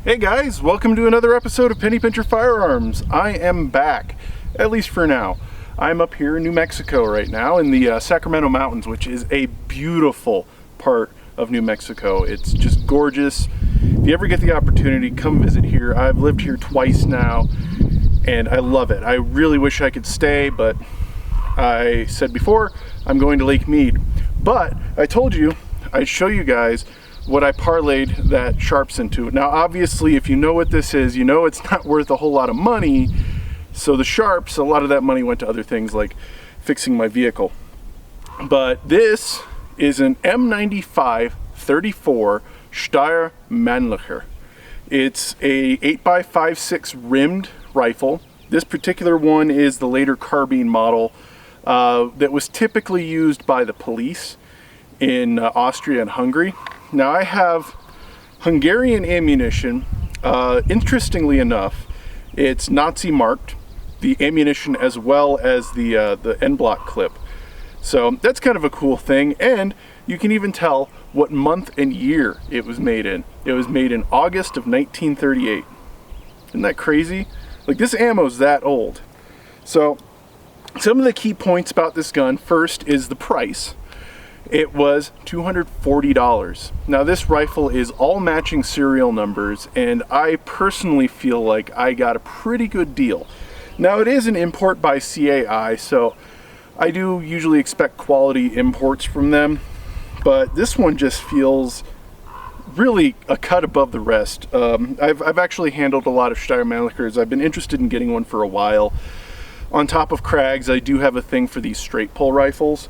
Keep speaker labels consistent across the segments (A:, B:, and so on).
A: Hey guys, welcome to another episode of Penny Pincher Firearms. I am back, at least for now. I'm up here in New Mexico right now in the Sacramento Mountains, which is a beautiful part of New Mexico. It's just gorgeous. If you ever get the opportunity, come visit here. I've lived here twice now and I love it. I really wish I could stay, but I said before, I'm going to Lake Mead. But I told you I'd show you guys what I parlayed that Sharps into. Now obviously if you know what this is, you know it's not worth a whole lot of money. So the Sharps, a lot of that money went to other things like fixing my vehicle. But this is an M95 34 Steyr-Mannlicher. It's a 8x56 rimmed rifle. This particular one is the later carbine model that was typically used by the police in Austria and Hungary. Now I have Hungarian ammunition. Interestingly enough, it's Nazi marked, the ammunition as well as the end block clip. So that's kind of a cool thing, and you can even tell what month and year it was made in. It was made in August of 1938. Isn't that crazy? Like, this ammo's that old. So some of the key points about this gun, first is the price. It was $240. Now this rifle is all matching serial numbers, and I personally feel like I got a pretty good deal. Now it is an import by CAI, so I do usually expect quality imports from them, but this one just feels really a cut above the rest. I've actually handled a lot of Steyr-Mannlichers. I've been interested in getting one for a while. On top of Krags, I do have a thing for these straight pull rifles.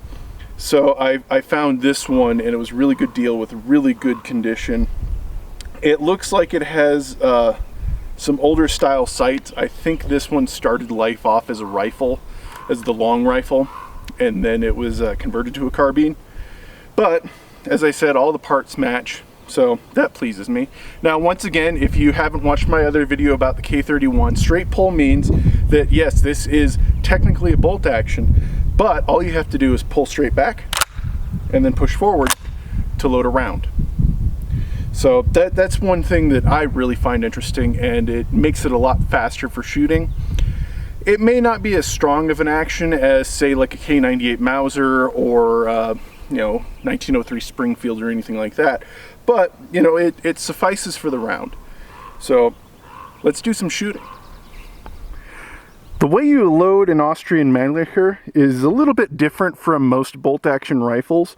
A: So I found this one, and it was a really good deal with really good condition. It looks like it has some older style sights. I think this one started life off as a rifle, as the long rifle, and then it was converted to a carbine. But as I said, all the parts match, so that pleases me. Now once again, if you haven't watched my other video about the K31, straight pull means that yes, this is technically a bolt action, but all you have to do is pull straight back and then push forward to load a round. So that's one thing that I really find interesting, and it makes it a lot faster for shooting. It may not be as strong of an action as, say, like a K98 Mauser or 1903 Springfield or anything like that, but it suffices for the round. So let's do some shooting. The way you load an Austrian Mannlicher is a little bit different from most bolt action rifles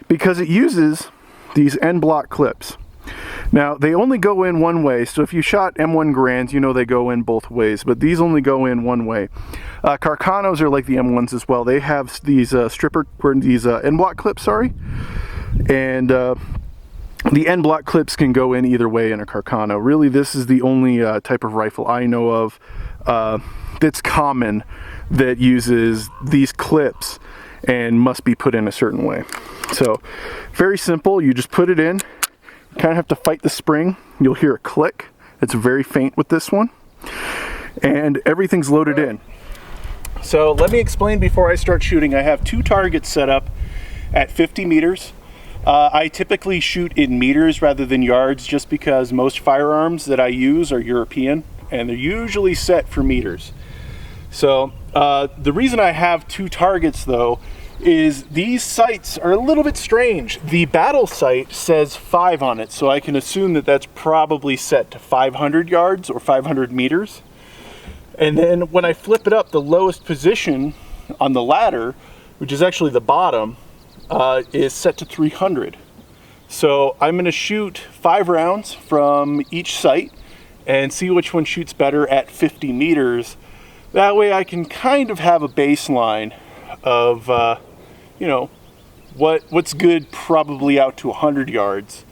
A: because it uses these end block clips. Now they only go in one way, so if you shot M1 Grands, you know they go in both ways, but these only go in one way. Carcanos are like the M1s as well. They have these end block clips, and the end block clips can go in either way in a Carcano. Really, this is the only type of rifle I know of that's common that uses these clips and must be put in a certain way. So very simple. You just put it in, kind of have to fight the spring. You'll hear a click. It's very faint with this one, and everything's loaded in. So let me explain before I start shooting. I have two targets set up at 50 meters. I typically shoot in meters rather than yards, just because most firearms that I use are European and they're usually set for meters. So the reason I have two targets though is these sights are a little bit strange. The battle sight says 5 on it, so I can assume that that's probably set to 500 yards or 500 meters. And then when I flip it up, the lowest position on the ladder, which is actually the bottom, is set to 300. So I'm going to shoot 5 rounds from each sight and see which one shoots better at 50 meters. That way I can kind of have a baseline of what's good probably out to 100 yards.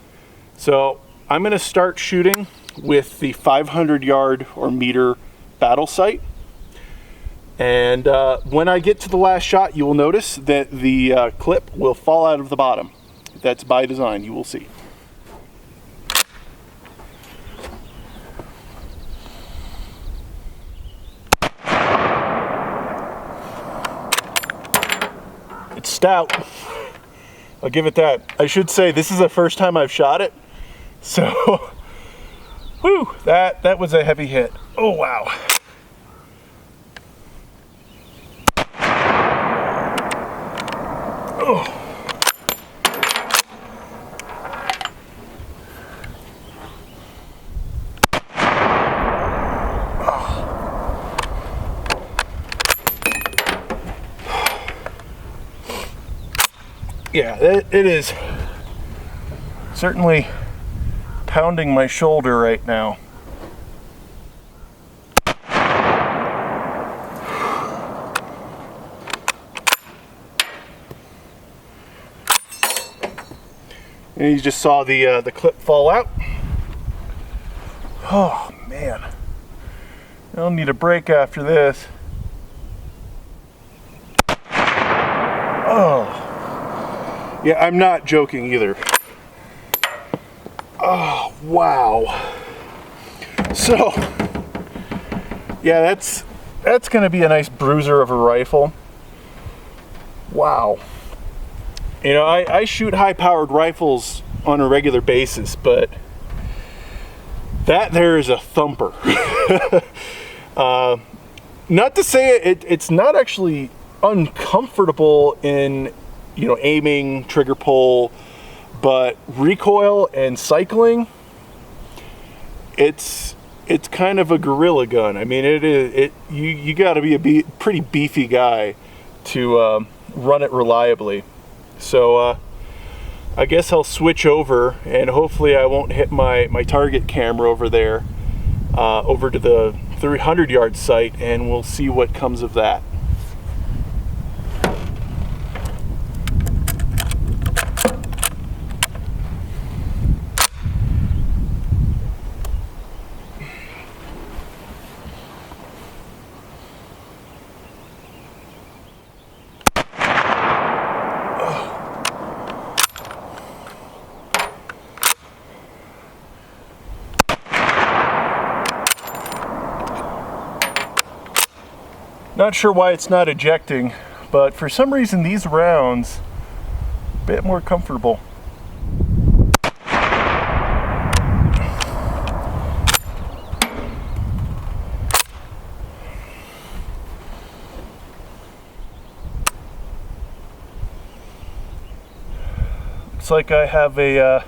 A: So I'm going to start shooting with the 500 yard or meter battle sight, and when I get to the last shot, you will notice that the clip will fall out of the bottom. That's by design, you will see. It's stout. I'll give it that. I should say this is the first time I've shot it, so Whew, that was a heavy hit. Oh, wow. Oh. Yeah, it is certainly pounding my shoulder right now. And you just saw the clip fall out. Oh man, I'll need a break after this. Oh. Yeah, I'm not joking either. Oh, wow. So, yeah, that's gonna be a nice bruiser of a rifle. Wow. You know, I shoot high-powered rifles on a regular basis, but that there is a thumper. Not to say it's not actually uncomfortable in, you know, aiming, trigger pull, but recoil and cycling, it's kind of a gorilla gun. I mean, you got to be a pretty beefy guy to run it reliably. So I guess I'll switch over, and hopefully I won't hit my target camera over there, over to the 300-yard sight, and we'll see what comes of that. Not sure why it's not ejecting, but for some reason these rounds a bit more comfortable. Looks like I have a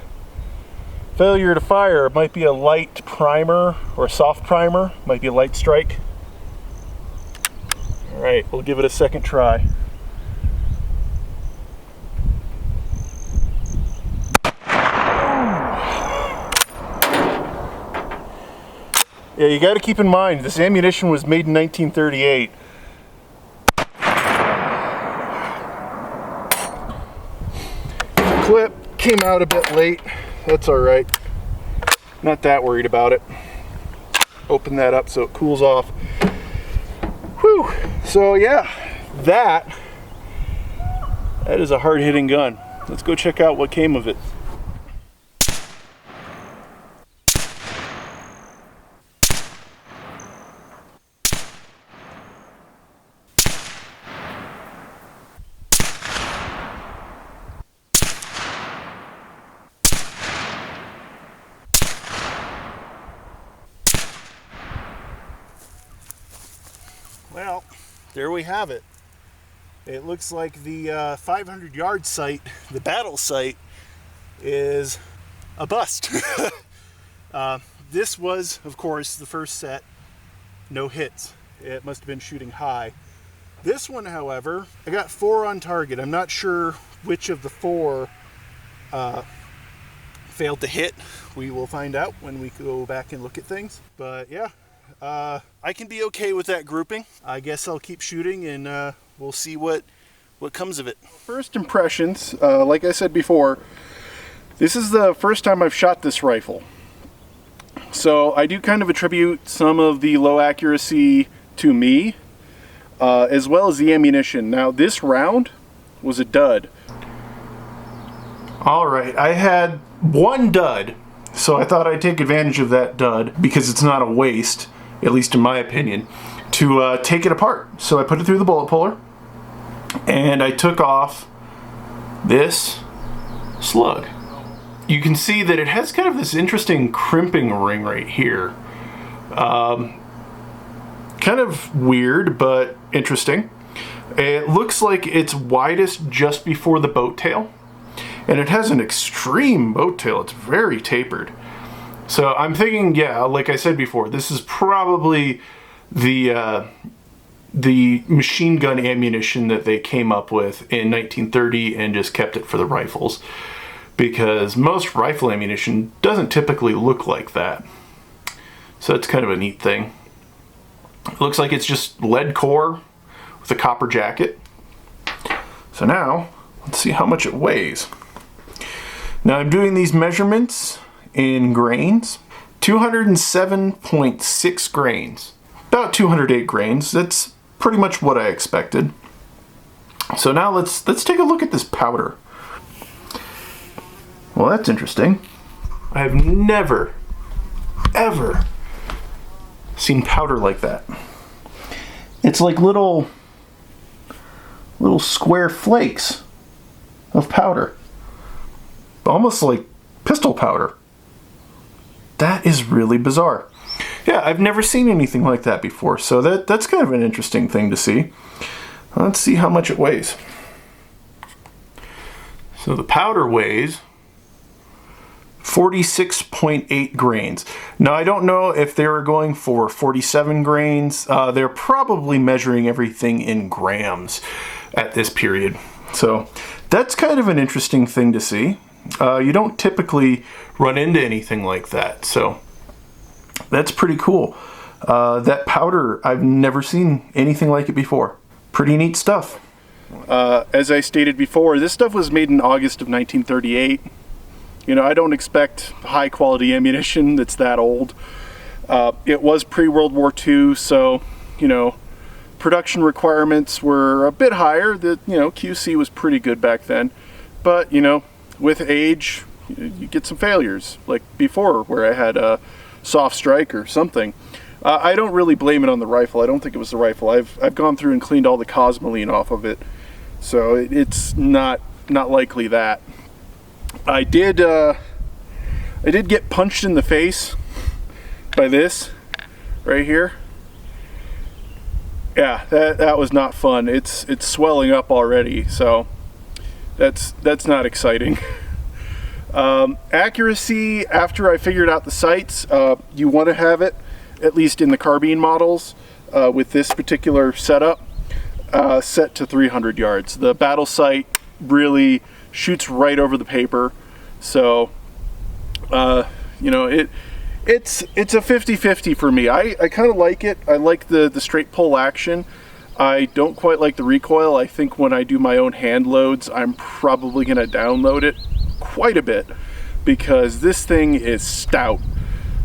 A: failure to fire. It might be a light primer or soft primer, might be a light strike. All right, we'll give it a second try. Yeah, you got to keep in mind, this ammunition was made in 1938. The clip came out a bit late. That's all right. Not that worried about it. Open that up so it cools off. Whew. So yeah, that is a hard-hitting gun. Let's go check out what came of it. Well, there we have it. It looks like the 500-yard sight, the battle sight, is a bust. This was, of course, the first set, no hits. It must have been shooting high. This one, however, I got 4 on target. I'm not sure which of the 4 failed to hit. We will find out when we go back and look at things. But yeah. I can be okay with that grouping. I guess I'll keep shooting, and we'll see what comes of it. First impressions, like I said before, this is the first time I've shot this rifle. So I do kind of attribute some of the low accuracy to me, as well as the ammunition. Now this round was a dud. Alright, I had one dud, so I thought I'd take advantage of that dud, because it's not a waste, at least in my opinion, to take it apart. So I put it through the bullet puller, and I took off this slug. you can see that it has kind of this interesting crimping ring right here. Kind of weird, but interesting. It looks like it's widest just before the boat tail, and it has an extreme boat tail. It's very tapered. So I'm thinking, yeah, like I said before, this is probably the machine gun ammunition that they came up with in 1930 and just kept it for the rifles, because most rifle ammunition doesn't typically look like that. So that's kind of a neat thing. It looks like it's just lead core with a copper jacket. So now, let's see how much it weighs. Now I'm doing these measurements in grains. 207.6 grains. About 208 grains. That's pretty much what I expected. So now let's take a look at this powder. Well, that's interesting. I have never, ever seen powder like that. It's like little square flakes of powder. Almost like pistol powder. That is really bizarre. Yeah, I've never seen anything like that before, so that's kind of an interesting thing to see. Let's see how much it weighs. So the powder weighs 46.8 grains. Now I don't know if they were going for 47 grains. They're probably measuring everything in grams at this period. So that's kind of an interesting thing to see. You don't typically run into anything like that, so that's pretty cool. That powder, I've never seen anything like it before. Pretty neat stuff. As I stated before, this stuff was made in August of 1938. You know, I don't expect high quality ammunition that's that old. It was pre-World War II, so, you know, production requirements were a bit higher. QC was pretty good back then. But, you know, with age, you get some failures, like before, where I had a soft strike or something. I don't really blame it on the rifle. I don't think it was the rifle. I've gone through and cleaned all the cosmoline off of it, so it's not likely that. I did get punched in the face by this right here. Yeah, that was not fun. It's swelling up already, so that's not exciting. Accuracy, after I figured out the sights, you want to have it, at least in the carbine models, with this particular setup, set to 300 yards. The battle sight really shoots right over the paper, so you know, it's a 50-50 for me. I kind of like it. I like the straight pull action. I don't quite like the recoil. I think when I do my own hand loads, I'm probably going to download it quite a bit, because this thing is stout.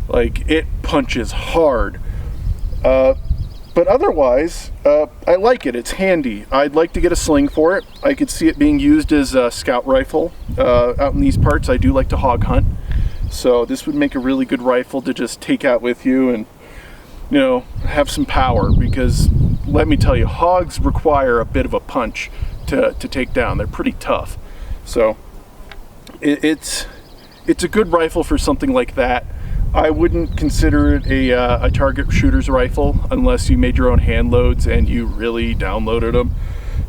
A: Like, it punches hard. But otherwise, I like it. It's handy. I'd like to get a sling for it. I could see it being used as a scout rifle. Out in these parts, I do like to hog hunt. So this would make a really good rifle to just take out with you and, you know, have some power, because let me tell you, hogs require a bit of a punch to take down. They're pretty tough. So it's a good rifle for something like that. I wouldn't consider it a target shooter's rifle unless you made your own hand loads and you really downloaded them,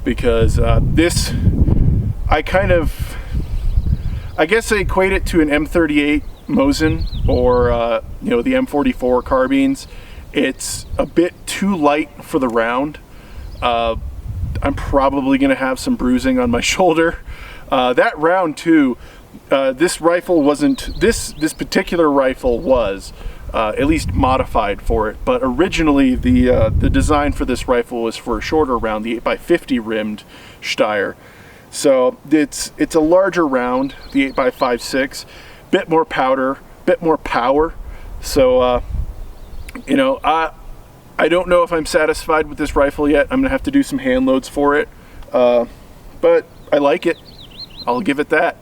A: because this, I guess I equate it to an M38 Mosin or you know, the M44 carbines. It's a bit too light for the round. I'm probably going to have some bruising on my shoulder. That round too. This rifle wasn't, this particular rifle was at least modified for it, but originally the design for this rifle was for a shorter round, the 8x50 rimmed Steyr. So it's a larger round, the 8x56, bit more powder, bit more power. So you know, I don't know if I'm satisfied with this rifle yet. I'm gonna have to do some hand loads for it, but I like it. I'll give it that.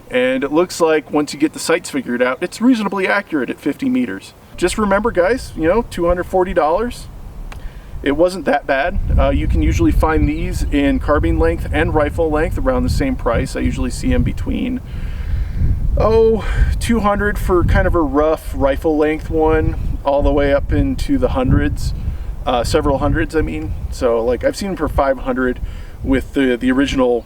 A: And it looks like once you get the sights figured out, it's reasonably accurate at 50 meters. Just remember, guys, you know, $240. It wasn't that bad. You can usually find these in carbine length and rifle length around the same price. I usually see them between oh, 200 for kind of a rough rifle length one, all the way up into the hundreds, several hundreds, I mean. So like I've seen them for 500 with the original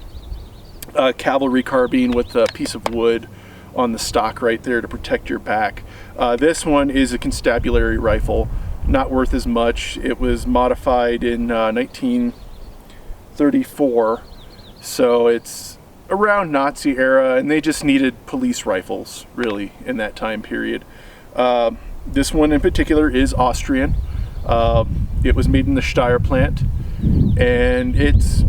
A: cavalry carbine with a piece of wood on the stock right there to protect your back. This one is a constabulary rifle, not worth as much. It was modified in 1934, so it's around Nazi era, and they just needed police rifles really in that time period. This one in particular is Austrian. It was made in the Steyr plant, and it's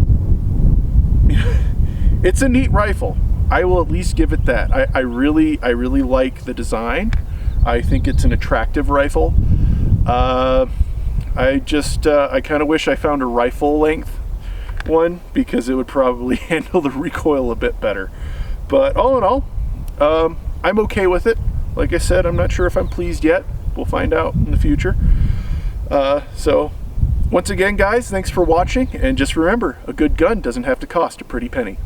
A: a neat rifle. I will at least give it that. I really like the design. I think it's an attractive rifle. I kind of wish I found a rifle length one, because it would probably handle the recoil a bit better. But all in all, I'm okay with it. Like I said, I'm not sure if I'm pleased yet. We'll find out in the future. So once again, guys, thanks for watching, and just remember, a good gun doesn't have to cost a pretty penny.